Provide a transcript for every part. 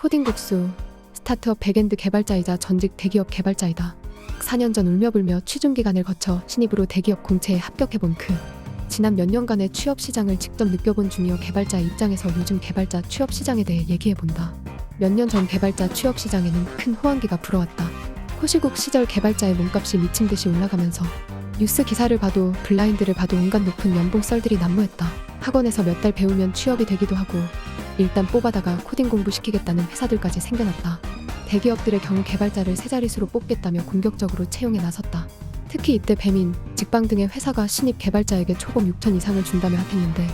코딩국수, 스타트업 백엔드 개발자이자 전직 대기업 개발자이다. 4년 전 울며불며 취준기간을 거쳐 신입으로 대기업 공채에 합격해본 지난 몇 년간의 취업 시장을 직접 느껴본 주니어 개발자의 입장에서 요즘 개발자 취업 시장에 대해 얘기해본다. 몇 년 전 개발자 취업 시장에는 큰 호황기가 불어왔다. 코시국 시절 개발자의 몸값이 미친 듯이 올라가면서 뉴스 기사를 봐도 블라인드를 봐도 온갖 높은 연봉 썰들이 난무했다. 학원에서 몇 달 배우면 취업이 되기도 하고 일단 뽑아다가 코딩 공부시키겠다는 회사들까지 생겨났다. 대기업들의 경우 개발자를 세 자릿수로 뽑겠다며 공격적으로 채용에 나섰다. 특히 이때 배민, 직방 등의 회사가 신입 개발자에게 초봉 6천 이상을 준다며 핫했는데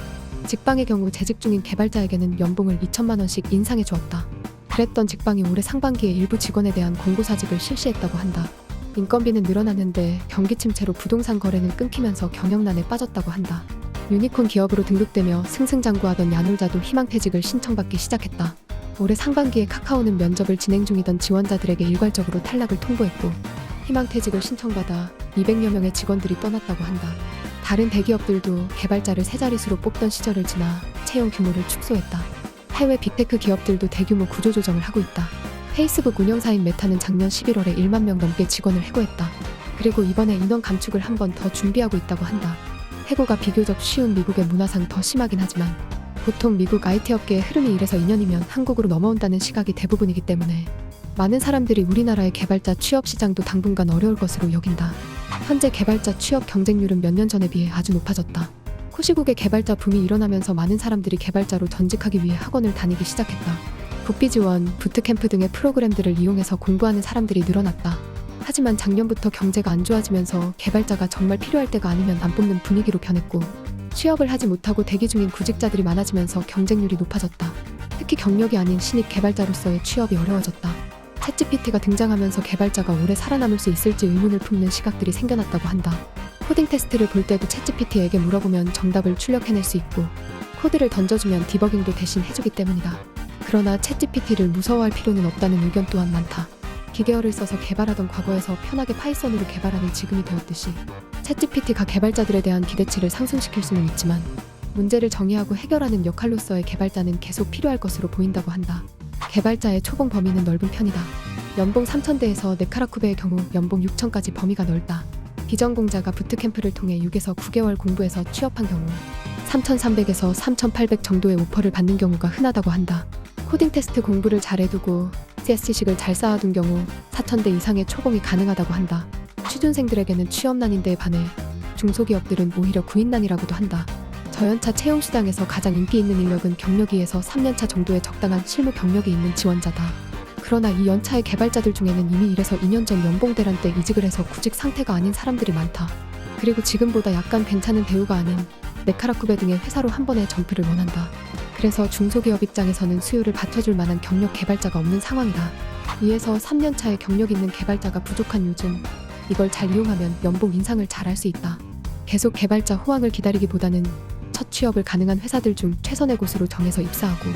직방의 경우 재직 중인 개발자에게는 연봉을 2천만 원씩 인상해 주었다. 그랬던 직방이 올해 상반기에 일부 직원에 대한 공고사직을 실시했다고 한다. 인건비는 늘어났는데 경기 침체로 부동산 거래는 끊기면서 경영난에 빠졌다고 한다. 유니콘 기업으로 등록되며 승승장구하던 야놀자도 희망퇴직을 신청받기 시작했다. 올해 상반기에 카카오는 면접을 진행 중이던 지원자들에게 일괄적으로 탈락을 통보했고 희망퇴직을 신청받아 200여 명의 직원들이 떠났다고 한다. 다른 대기업들도 개발자를 세 자릿수로 뽑던 시절을 지나 채용 규모를 축소했다. 해외 빅테크 기업들도 대규모 구조조정을 하고 있다. 페이스북 운영사인 메타는 작년 11월에 1만 명 넘게 직원을 해고했다. 그리고 이번에 인원 감축을 한 번 더 준비하고 있다고 한다. 해고가 비교적 쉬운 미국의 문화상 더 심하긴 하지만 보통 미국 IT 업계의 흐름이 이래서 2년이면 한국으로 넘어온다는 시각이 대부분이기 때문에 많은 사람들이 우리나라의 개발자 취업 시장도 당분간 어려울 것으로 여긴다. 현재 개발자 취업 경쟁률은 몇 년 전에 비해 아주 높아졌다. 코시국의 개발자 붐이 일어나면서 많은 사람들이 개발자로 전직하기 위해 학원을 다니기 시작했다. 국비 지원, 부트캠프 등의 프로그램들을 이용해서 공부하는 사람들이 늘어났다. 하지만 작년부터 경제가 안 좋아지면서 개발자가 정말 필요할 때가 아니면 안 뽑는 분위기로 변했고 취업을 하지 못하고 대기 중인 구직자들이 많아지면서 경쟁률이 높아졌다. 특히 경력이 아닌 신입 개발자로서의 취업이 어려워졌다. 챗GPT가 등장하면서 개발자가 오래 살아남을 수 있을지 의문을 품는 시각들이 생겨났다고 한다. 코딩 테스트를 볼 때도 챗GPT에게 물어보면 정답을 출력해낼 수 있고 코드를 던져주면 디버깅도 대신 해주기 때문이다. 그러나 챗GPT를 무서워할 필요는 없다는 의견 또한 많다. 기계어를 써서 개발하던 과거에서 편하게 파이썬으로 개발하는 지금이 되었듯이 챗GPT가 개발자들에 대한 기대치를 상승시킬 수는 있지만 문제를 정의하고 해결하는 역할로서의 개발자는 계속 필요할 것으로 보인다고 한다. 개발자의 초봉 범위는 넓은 편이다. 연봉 3,000대에서 네카라쿠베의 경우 연봉 6,000까지 범위가 넓다. 비전공자가 부트캠프를 통해 6에서 9개월 공부해서 취업한 경우 3,300에서 3,800 정도의 오퍼를 받는 경우가 흔하다고 한다. 코딩 테스트 공부를 잘해두고 CS식을 잘 쌓아둔 경우 4,000대 이상의 초봉이 가능하다고 한다. 취준생들에게는 취업난인데에 반해 중소기업들은 오히려 구인난이라고도 한다. 저연차 채용 시장에서 가장 인기 있는 인력은 경력 2에서 3년차 정도의 적당한 실무 경력이 있는 지원자다. 그러나 이 연차의 개발자들 중에는 이미 1에서 2년 전 연봉 대란 때 이직을 해서 구직 상태가 아닌 사람들이 많다. 그리고 지금보다 약간 괜찮은 대우가 아닌 네카라쿠베 등의 회사로 한 번에 점프를 원한다. 그래서 중소기업 입장에서는 수요를 받쳐줄 만한 경력 개발자가 없는 상황이다. 2에서 3년차의 경력 있는 개발자가 부족한 요즘 이걸 잘 이용하면 연봉 인상을 잘 할 수 있다. 계속 개발자 호황을 기다리기보다는 첫 취업을 가능한 회사들 중 최선의 곳으로 정해서 입사하고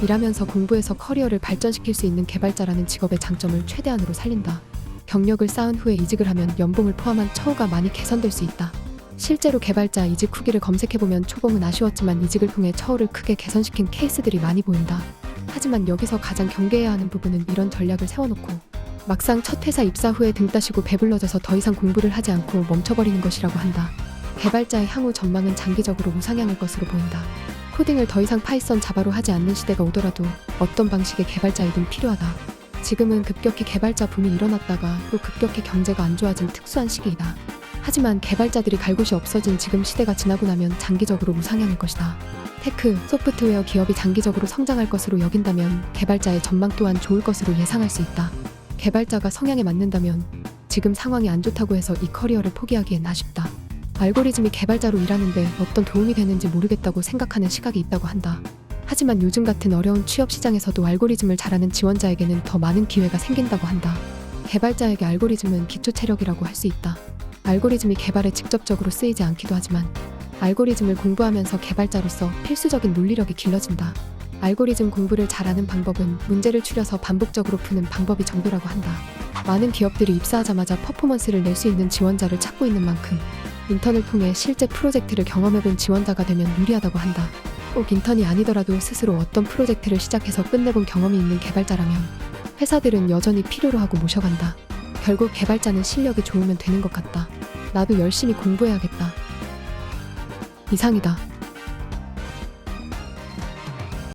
일하면서 공부해서 커리어를 발전시킬 수 있는 개발자라는 직업의 장점을 최대한으로 살린다. 경력을 쌓은 후에 이직을 하면 연봉을 포함한 처우가 많이 개선될 수 있다. 실제로 개발자 이직 후기를 검색해보면 초봉은 아쉬웠지만 이직을 통해 처우를 크게 개선시킨 케이스들이 많이 보인다. 하지만 여기서 가장 경계해야 하는 부분은 이런 전략을 세워놓고 막상 첫 회사 입사 후에 등 따시고 배불러져서 더 이상 공부를 하지 않고 멈춰버리는 것이라고 한다. 개발자의 향후 전망은 장기적으로 우상향일 것으로 보인다. 코딩을 더 이상 파이썬 자바로 하지 않는 시대가 오더라도 어떤 방식의 개발자이든 필요하다. 지금은 급격히 개발자 붐이 일어났다가 또 급격히 경제가 안 좋아진 특수한 시기이다. 하지만 개발자들이 갈 곳이 없어진 지금 시대가 지나고 나면 장기적으로 우상향일 것이다. 테크, 소프트웨어 기업이 장기적으로 성장할 것으로 여긴다면 개발자의 전망 또한 좋을 것으로 예상할 수 있다. 개발자가 성향에 맞는다면 지금 상황이 안 좋다고 해서 이 커리어를 포기하기엔 아쉽다. 알고리즘이 개발자로 일하는데 어떤 도움이 되는지 모르겠다고 생각하는 시각이 있다고 한다. 하지만 요즘 같은 어려운 취업 시장에서도 알고리즘을 잘하는 지원자에게는 더 많은 기회가 생긴다고 한다. 개발자에게 알고리즘은 기초 체력이라고 할 수 있다. 알고리즘이 개발에 직접적으로 쓰이지 않기도 하지만 알고리즘을 공부하면서 개발자로서 필수적인 논리력이 길러진다. 알고리즘 공부를 잘하는 방법은 문제를 추려서 반복적으로 푸는 방법이 정도라고 한다. 많은 기업들이 입사하자마자 퍼포먼스를 낼 수 있는 지원자를 찾고 있는 만큼 인턴을 통해 실제 프로젝트를 경험해본 지원자가 되면 유리하다고 한다. 꼭 인턴이 아니더라도 스스로 어떤 프로젝트를 시작해서 끝내본 경험이 있는 개발자라면 회사들은 여전히 필요로 하고 모셔간다. 결국 개발자는 실력이 좋으면 되는 것 같다. 나도 열심히 공부해야겠다. 이상이다.